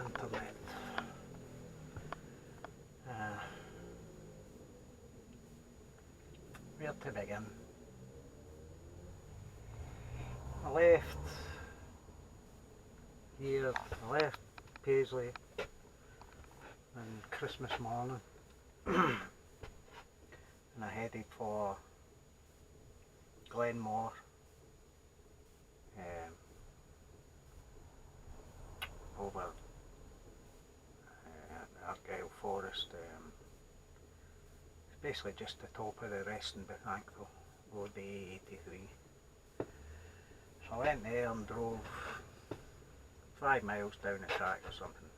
internet. Where to begin? I left here, I left Paisley on Christmas morning and I headed for Glen Mhor, over the Argyle Forest. It's basically just the top of the resting bit, thankful, road A83. So I went there and drove 5 miles down the track or something.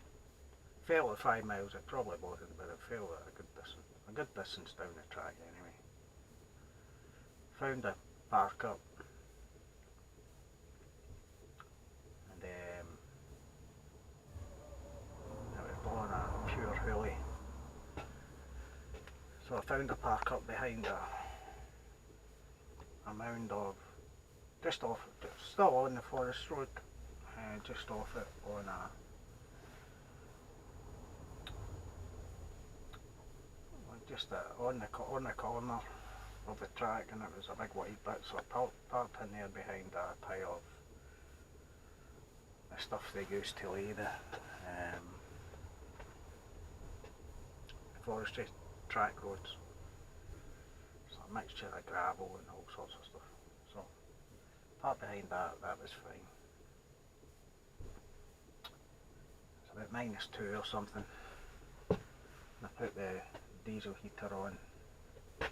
Felt at 5 miles, it probably wasn't, but it felt at a good distance down the track anyway. Found a park up and it was blowing a pure hoolie. So I found a park up behind a mound of, just off, still on the forest road, just off it on on the corner of the track, and it was a big wide bit, so I parked in there behind a pile of the stuff they used to lay the forestry track roads. So a mixture of gravel and all sorts of stuff. So parked behind that was fine. It's about -2 or something. And I put the diesel heater on. I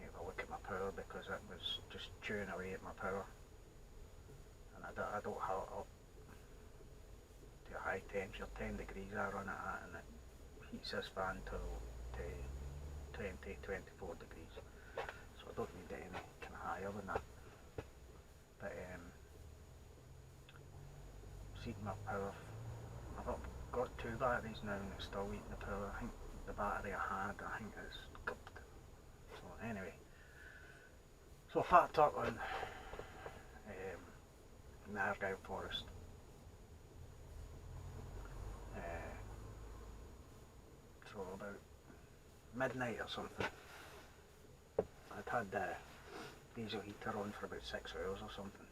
need to look at my power because it was just chewing away at my power. And I don't have it up to a high temperature. 10 degrees I run it at, and it heats this fan to 20-24 degrees. So I don't need it any kind of higher than that. But seeing my power, I've got 2 batteries now and it's still eating the power. I think the battery I had, is cupped. So anyway, so I parked up on in the Argyle Forest. So about midnight or something. I'd had the diesel heater on for about 6 hours or something.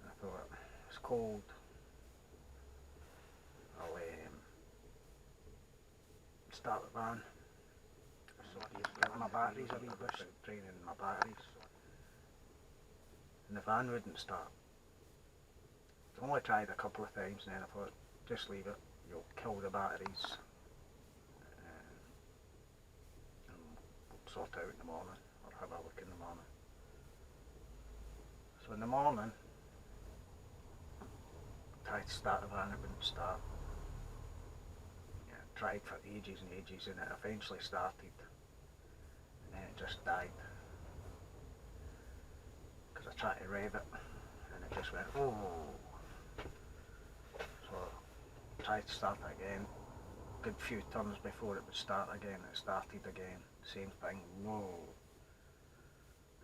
And I thought, it's cold, I'll start the van. So I give my batteries a wee boost, draining my batteries. And the van wouldn't start. I only tried a couple of times and then I thought, just leave it, you'll kill the batteries. And we'll sort out in the morning, or have a look in the morning. So in the morning, tried to start the van, it wouldn't start. Tried for ages and ages, and it eventually started, and then it just died because I tried to rev it and it just went oh. So I tried to start it again, good few turns before it would start again. It started again, same thing, whoa.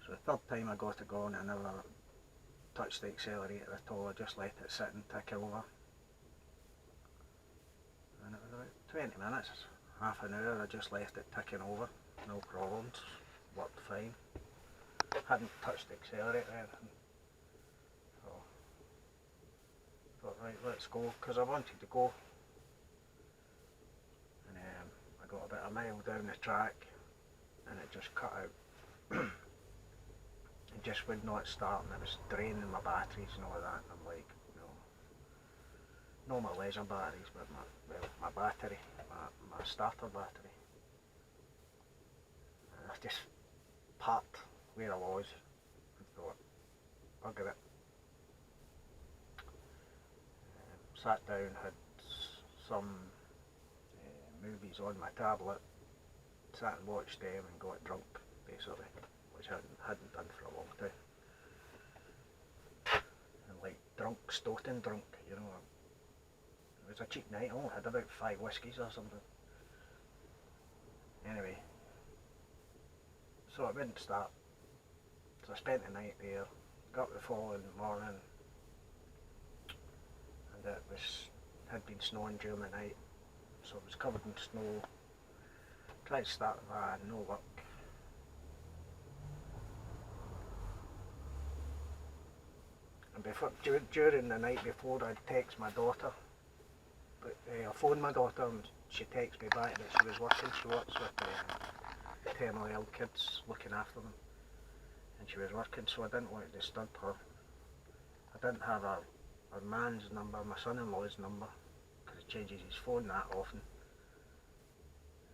So the third time I got it going, I never touched the accelerator at all. I just let it sit and tick over. And it was about 20 minutes, half an hour, I just left it ticking over, no problems, worked fine. Hadn't touched the accelerator or anything. So I thought, right, let's go, because I wanted to go. And I got about a mile down the track and it just cut out. It just would not start, and it was draining my batteries and all that, and I'm like, no my leisure batteries, but my battery, my starter battery. And I just parked where I was and thought, bugger it. Sat down, had some movies on my tablet, sat and watched them and got drunk, basically, which I hadn't done for a long time. And like drunk, stoating drunk, you know. It was a cheap night, I only had about 5 whiskies or something. Anyway, so it wouldn't start. So I spent the night there, got up the following morning, and it had been snowing during the night, so it was covered in snow. Tried to start the van, no luck. And during the night before, I'd text my daughter, but I phoned my daughter and she texted me back that she was working. She works with terminally ill kids, looking after them, and she was working, so I didn't want to disturb her. I didn't have her man's number, my son-in-law's number, because he changes his phone that often.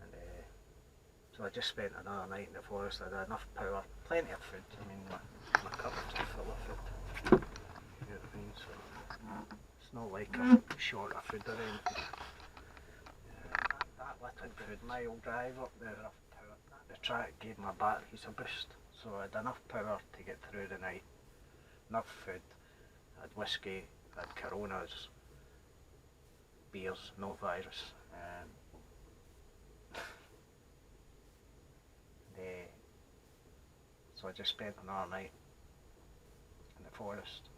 And so I just spent another night in the forest. I had enough power, plenty of food. I mean, my cupboards are full of food. You know what I mean? So it's not like I'm short of food or anything. That little food, mile drive up there, the track gave my batteries a boost, so I had enough power to get through the night. Enough food. I had whiskey, I had Coronas, beers, no virus. So I just spent another night in the forest.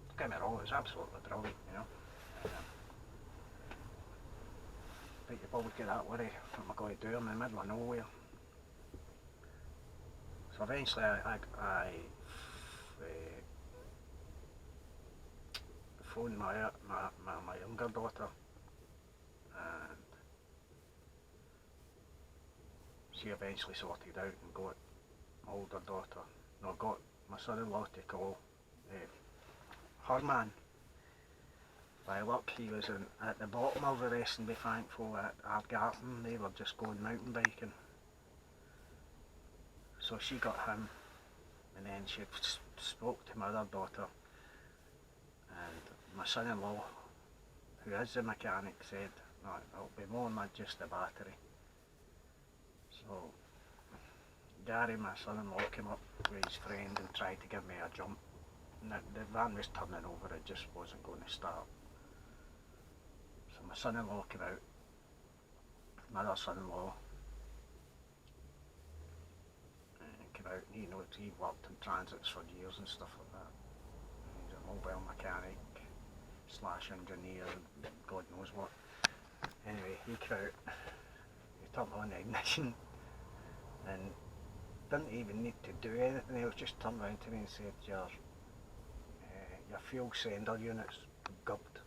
Don't get me wrong, it was absolutely brilliant, you know. But you've always got that worry, what am I going to do? I'm in the middle of nowhere. So eventually I phoned my younger daughter, and she eventually sorted out and got my older daughter, got my son-in-law to call her man. By luck, he was at the bottom of the rest, and be thankful at Ardgarten. They were just going mountain biking. So she got him, and then she spoke to my other daughter, and my son-in-law, who is the mechanic, said, no, it'll be more than just the battery. So Gary, my son-in-law, came up with his friend and tried to give me a jump. And the van was turning over, it just wasn't going to start. So my son-in-law came out, my other son-in-law, came out, and he worked in transits for years and stuff like that. He's a mobile mechanic / engineer, God knows what. Anyway, he came out, he turned on the ignition, and didn't even need to do anything else, just turned around to me and said, your fuel sender unit's gubbed.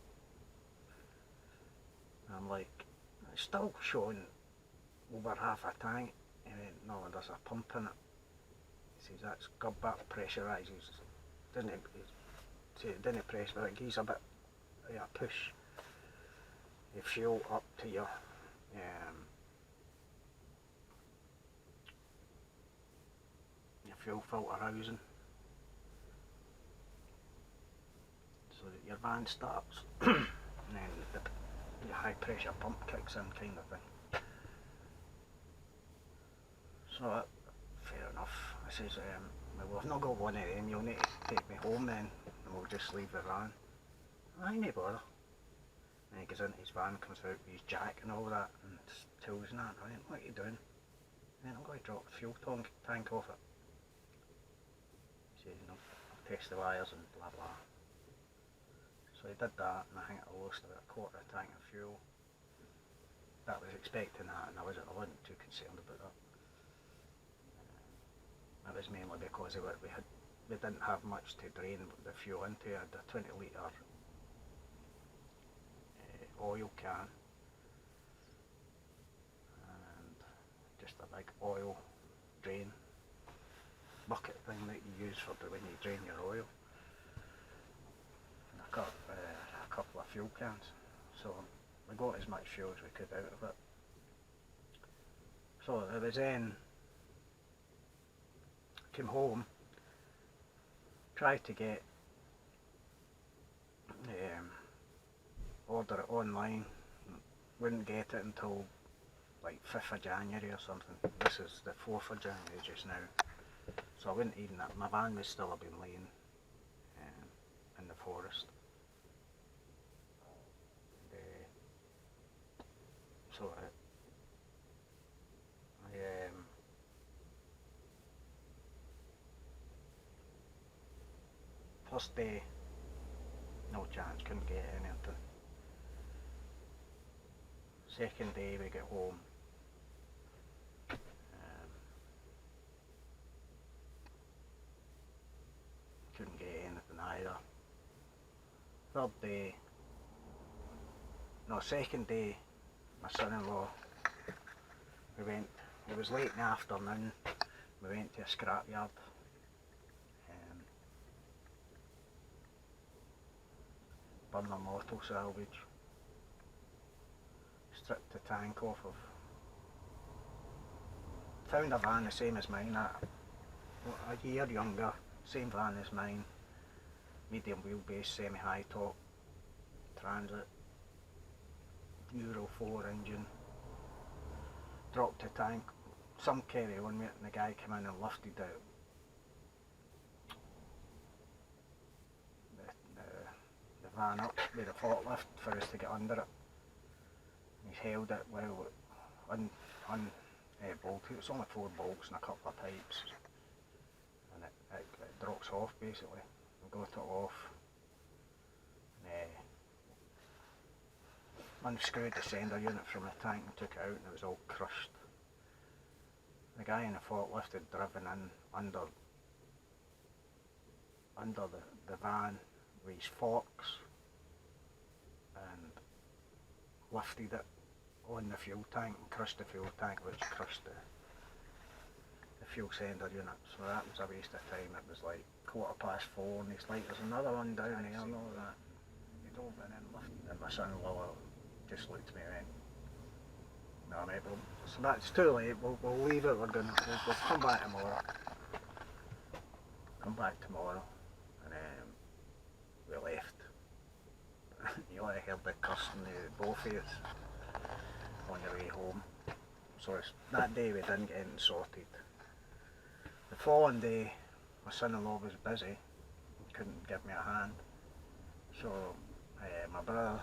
And I'm like, it's still showing over half a tank. He went, no, there's a pump in it. He says, that's gubbed, that pressurises. Didn't press, but it gives a bit of a push. You fuel up to your fuel filter housing, so that your van starts, and then the high pressure pump kicks in, kind of thing. So fair enough. I says, well, I've not got one of them, you'll need to take me home then, and we'll just leave the van. I no bother. And he goes into his van, comes out with his jack and all that, and tools and that. I went, what are you doing? He went, I'm going to drop the fuel tank off it. He says, no, I'll test the wires and blah blah. So he did that, and I think I lost about a quarter of a tank of fuel. That was expecting that, and I wasn't too concerned about that. That was mainly because we didn't have much to drain the fuel into. I had a 20 litre oil can and just a big oil drain bucket thing that you use for when you drain your oil. And I got a couple of fuel cans, so we got as much fuel as we could out of it. So it was then, came home, tried to get order it online, wouldn't get it until like 5th of January or something. This is the 4th of January just now, so I wouldn't even, my van would still have been laying in the forest. So first day No chance, couldn't get anything. Second day we get home, couldn't get anything either. Third day, no, second day, my son-in-law, we went, it was late in the afternoon, we went to a scrapyard. Burnham auto salvage. Stripped the tank off of. Found a van the same as mine, a year younger, same van as mine. Medium wheelbase, semi-high top, transit, Euro 4 engine. Dropped the tank, some carry on with it, and the guy came in and lifted out the van up with a forklift for us to get under it. He's held it well bolted. It's only 4 bolts and a couple of pipes, and it drops off basically. We got it off, and unscrewed the sender unit from the tank and took it out, and it was all crushed. The guy in the forklift had driven in under the van with his forks and lifted it on the fuel tank and crushed the fuel tank, which crushed the fuel sender unit. So that was a waste of time. It was like 4:15 and he's like, there's another one down there and all that. He dove in and lifted, and my son-in-law just looked at me and went, no mate, so that's too late, we'll leave it, we'll come back tomorrow. And we left. You ought to hear the cursing of both of us on the way home. So that day we didn't get anything sorted. The following day my son-in-law was busy, couldn't give me a hand, so my brother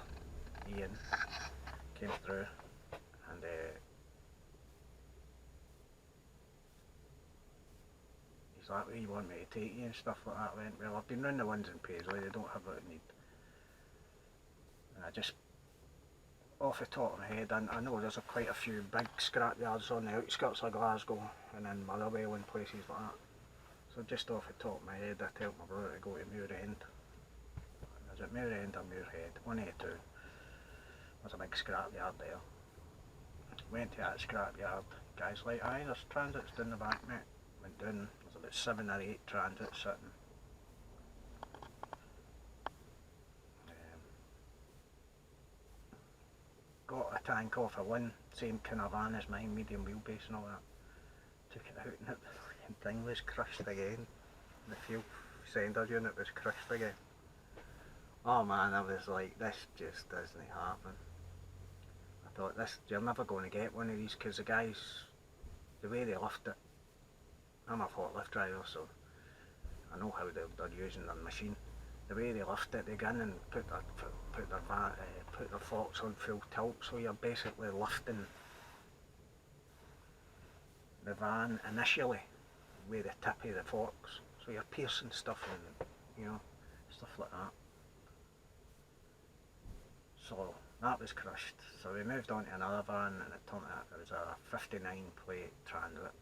Ian came through, and he's like, "You want me to take you?" and stuff like that. I went, well, I've been round the ones in Paisley, they don't have what I need. And I just, off the top of my head, I know there's quite a few big scrapyards on the outskirts of Glasgow and in Motherwell and places like that. So just off the top of my head, I told my brother to go to Mhor End. Is it Mhor End or Muirhead? One of the two. There's a big scrapyard there. Went to that scrapyard. Guy's like, aye, there's transits down the back, mate. Went down, there's about 7 or 8 transits sitting. Got a tank off of one, same kind of van as mine, medium wheelbase and all that. Took it out and the thing was crushed again. The fuel sender unit was crushed again. Oh man, I was like, this just doesn't happen. I thought, you're never going to get one of these, because the guys, the way they lift it, I'm a forklift driver, so I know how they're using their machine. The way they lift it, they go in and put their forks on full tilt, so you're basically lifting the van initially with the tip of the forks, so you're piercing stuff and stuff like that. So that was crushed. So we moved on to another van, and it turned out it was a 59 plate transit.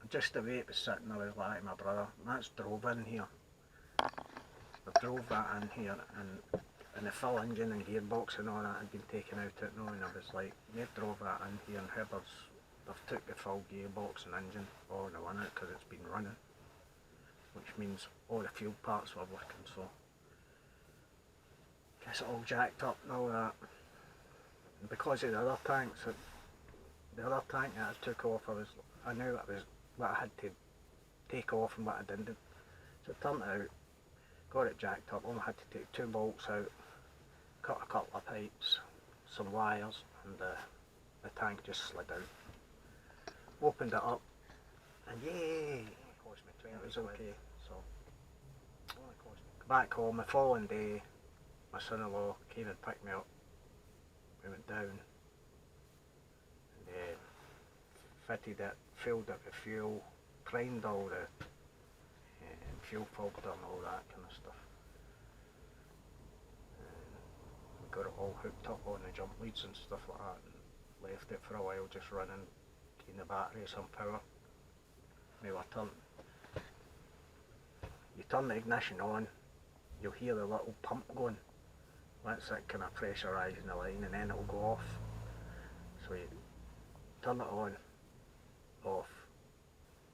And just the way it was sitting, I was like, my brother, that's drove in here. They drove that in here, and the full engine and gearbox and all that had been taken out at now, and I was like, they've drove that in here, and they've took the full gearbox and engine all in one out because it's been running, which means all the fuel parts were working, so gets it all jacked up and all that. And because of the other tanks, the other tank that I took off, I knew that was what I had to take off and what I didn't. So it turned out, got it jacked up, only had to take 2 bolts out, cut a couple of pipes, some wires, and the tank just slid out. Opened it up, and yay! It was okay. So back home the following day, my son-in-law came and picked me up. We went down and fitted it, filled it with fuel, primed all the fuel filter and all that kind of stuff. got it all hooked up on the jump leads and stuff like that, and left it for a while just running, giving the battery some power. Now you turn the ignition on, you'll hear the little pump going. That's it kind of pressurising the line, and then it'll go off. So you turn it on, off,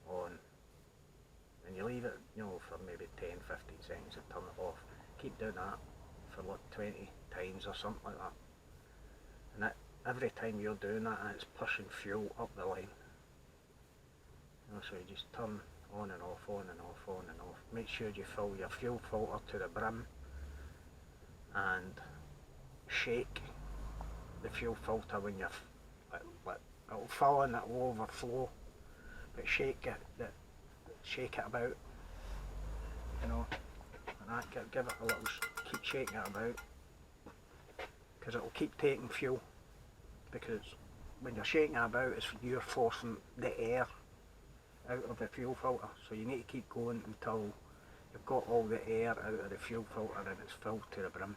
on, and you leave it, you know, for maybe 10-15 seconds and turn it off. Keep doing that for like 20 times or something like that. And that, every time you're doing that, it's pushing fuel up the line. You know, so you just turn on and off, on and off, on and off. Make sure you fill your fuel filter to the brim and shake the fuel filter when you're, it'll fill and it'll overflow, but shake it about, you know, and that, give it a little, keep shaking it about, because it'll keep taking fuel, because when you're shaking it about, you're forcing the air out of the fuel filter, so you need to keep going until you've got all the air out of the fuel filter and it's filled to the brim.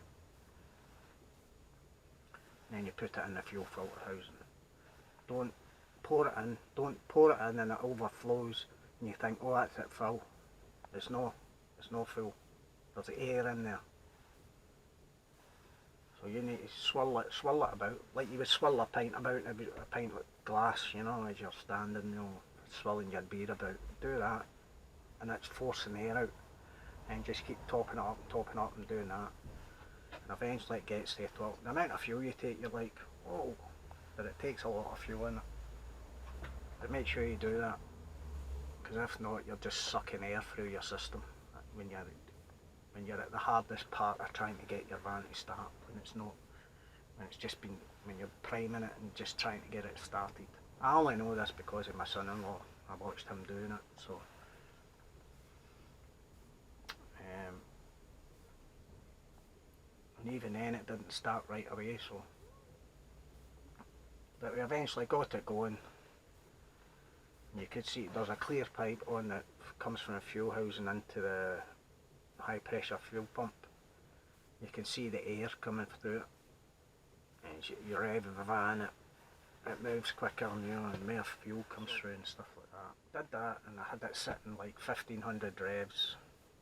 And then you put it in the fuel filter housing. Don't pour it in and it overflows and you think, oh, that's it full. It's not full. There's air in there. So you need to swirl it about, like you would swirl a pint about, a pint of glass, you know, as you're standing, you know, swirling your beer about. Do that, and it's forcing air out, and just keep topping it up and doing that, and eventually it gets to the top. The amount of fuel you take, you're like, oh, but it takes a lot of fuel in it. But make sure you do that, because if not, you're just sucking air through your system when you're at the hardest part of trying to get your van to start, when it's not, when you're priming it and just trying to get it started. I only know this because of my son-in-law. I watched him doing it, so. And even then it didn't start right away, so. But we eventually got it going. And you could see there's a clear pipe on that comes from the fuel housing into the high pressure fuel pump. You can see the air coming through it. And you rev the van, it moves quicker, you know, and more fuel comes through and stuff like that. Did that, and I had it sitting like 1500 revs,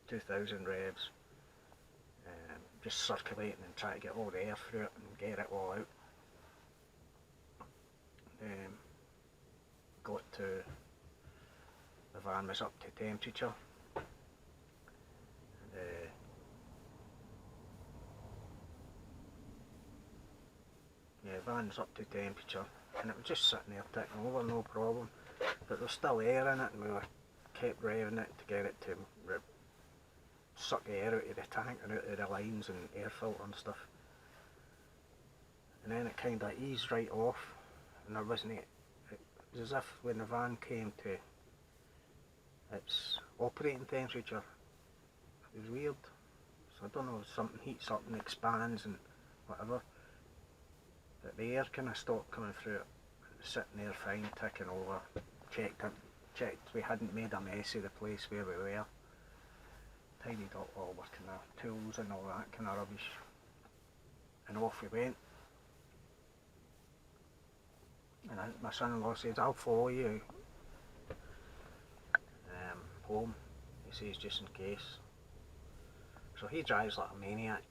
2000 revs, just circulating and trying to get all the air through it and get it all out. Got to, the van was up to temperature. Yeah, van's up to temperature, and it was just sitting there ticking over, no problem. But there's still air in it, and we kept revving it to get it to suck the air out of the tank and out of the lines and air filter and stuff. And then it kind of eased right off, and there wasn't it was as if when the van came to its operating temperature, it was weird. So I don't know, something heats up and expands and whatever. But the air kind of stopped coming through it. It was sitting there fine, ticking over. Checked we hadn't made a mess of the place where we were. Tidied up all our kind of tools and all that kind of rubbish. And off we went. And my son-in-law says, I'll follow you home. He says, just in case. So he drives like a maniac.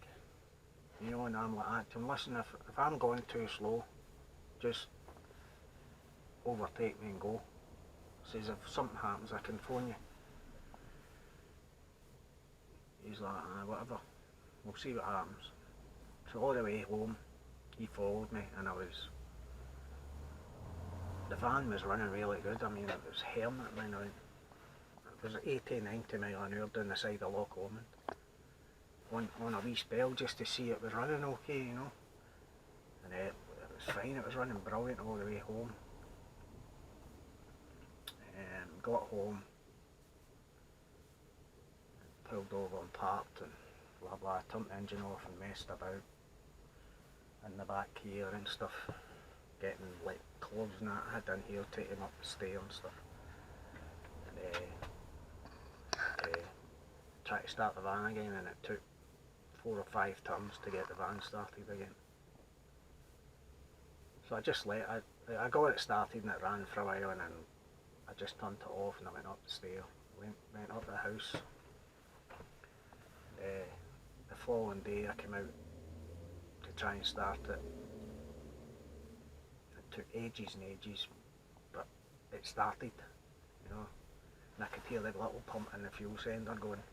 You know, and I'm like that to him, listen, if I'm going too slow, just overtake me and go. Says, if something happens, I can phone you. He's like, whatever, we'll see what happens. So all the way home, he followed me, and the van was running really good. I mean, it was hermit, I mean, it was 80, 90 mile an hour down the side of Loch Lomond. On a wee spell just to see it was running okay, you know. And it was fine, it was running brilliant all the way home. Got home, pulled over and parked and blah blah, turned the engine off and messed about in the back here and stuff, getting like clothes and that I had in here, taking up the stair and stuff. And tried to start the van again, and it took 4 or 5 turns to get the van started again. So I got it started and it ran for a while, and then I just turned it off and I went up the stair, went up the house. The following day I came out to try and start it. It took ages and ages, but it started, you know, and I could hear the little pump in the fuel sender going.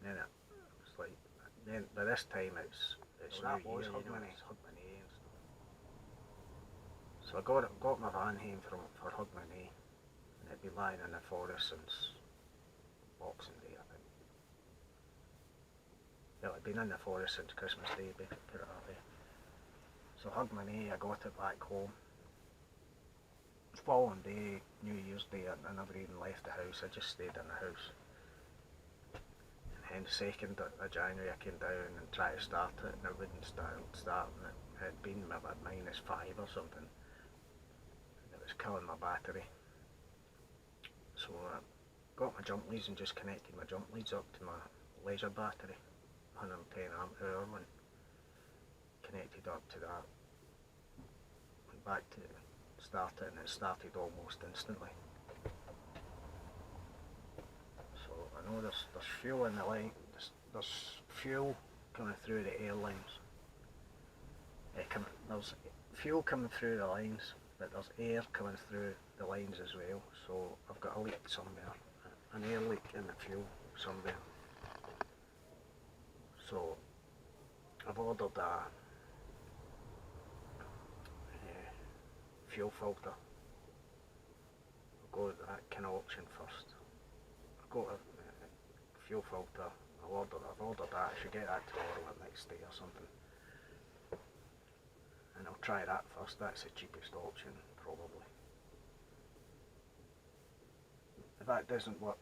Then it was like, then by this time it's New Year, you know, it's Hogmanay and stuff. So I got my van home for Hogmanay, and it'd be lying in the forest since Boxing Day, I think. Well, it'd been in the forest since Christmas Day, put it that way. So Hogmanay, I got it back home. The following day, New Year's Day, I never even left the house, I just stayed in the house. And the 2nd of January I came down and tried to start it, and it wouldn't start, and it had been about -5 or something. And it was killing my battery. So I got my jump leads and just connected my jump leads up to my laser battery, 110 amp hour one. Connected up to that, went back to start it, and it started almost instantly. I know there's fuel in the line, there's fuel coming through the air lines. There's fuel coming through the lines, but there's air coming through the lines as well. So I've got a leak somewhere, an air leak in the fuel somewhere. So I've ordered a fuel filter. I'll go with that kind of option first. I've got a fuel filter. I've ordered that. I should get that tomorrow or next day or something. And I'll try that first. That's the cheapest option, probably. If that doesn't work,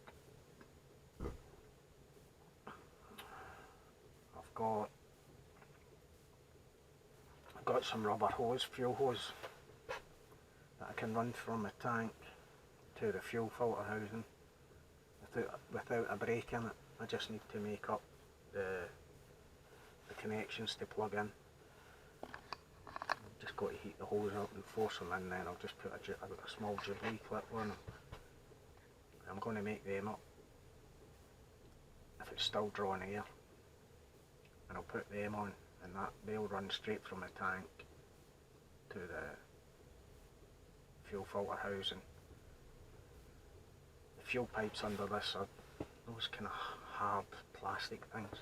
I've got some rubber hose, fuel hose, that I can run from the tank to the fuel filter housing without a break in it. I just need to make up the connections to plug in. I've just got to heat the hose up and force them in, then I'll just put I've got a small Jubilee clip on them. I'm going to make them up if it's still drawing air, and I'll put them on, and they'll run straight from the tank to the fuel filter housing. The fuel pipes under this are those kind of hard plastic things.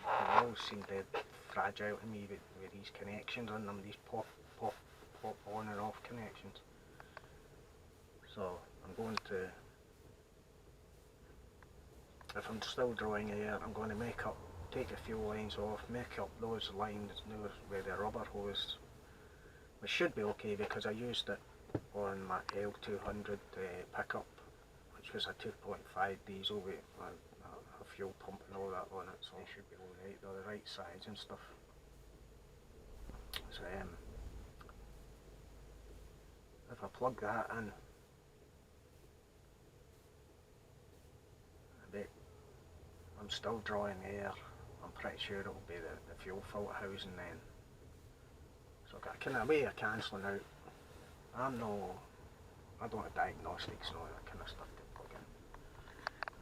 They always seem dead fragile to me with these connections on them, these pop on and off connections. So I'm going to, if I'm still drawing air, I'm going to take the fuel lines off, make up those lines with the rubber hose, which should be okay because I used it on my L200 pickup, which was a 2.5 diesel with a fuel pump and all that on it, so it should be alright. They're the right size and stuff. So if I plug that in, I'm still drawing air. I'm pretty sure it'll be the fuel filter housing then. So I've got a kind of way of cancelling out. I don't have diagnostics and all that kind of stuff to plug in.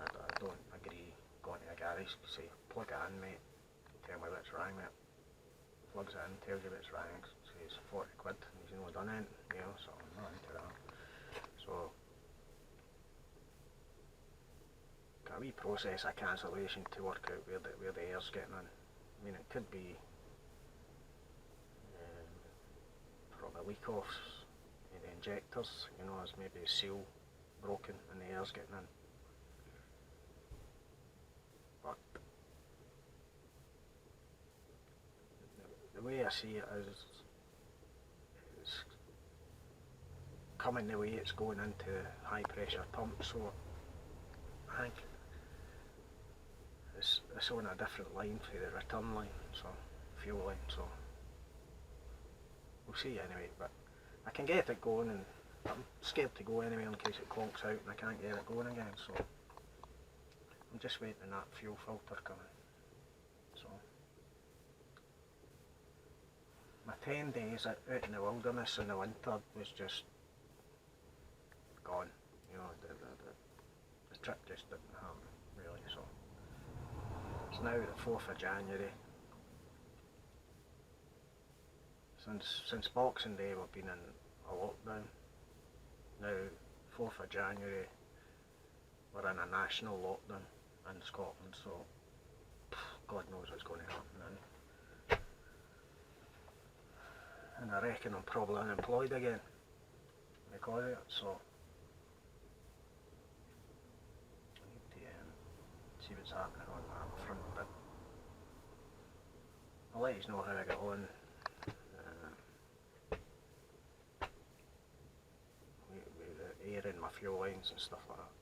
I don't agree going to a garage, say, plug it in mate, tell me what's wrong with it. Plugs it in, tells you what's wrong, says 40 quid, and he's not done anything, you know, so I'm not into that. So, got a wee process of cancellation to work out where the air's getting in. I mean, it could be from a leak off the injectors, you know, as maybe a seal broken and the air's getting in. But the way I see it is it's coming the way it's going into high pressure pumps, so I think it's on a different line for the return line, so fuel line, so we'll see anyway. But I can get it going, and I'm scared to go anyway in case it clonks out and I can't get it going again, so I'm just waiting on that fuel filter coming. So 10 days out in the wilderness in the winter was just gone. You know, the trip just didn't happen really. So it's now the 4th of January. Since Boxing Day we've been in a lockdown. Now 4th of January we're in a national lockdown in Scotland, so God knows what's going to happen then. And I reckon I'm probably unemployed again because of it, so I need to see what's happening on that front, but I'll let you know how I get on. With airing my fuel lines and stuff like that.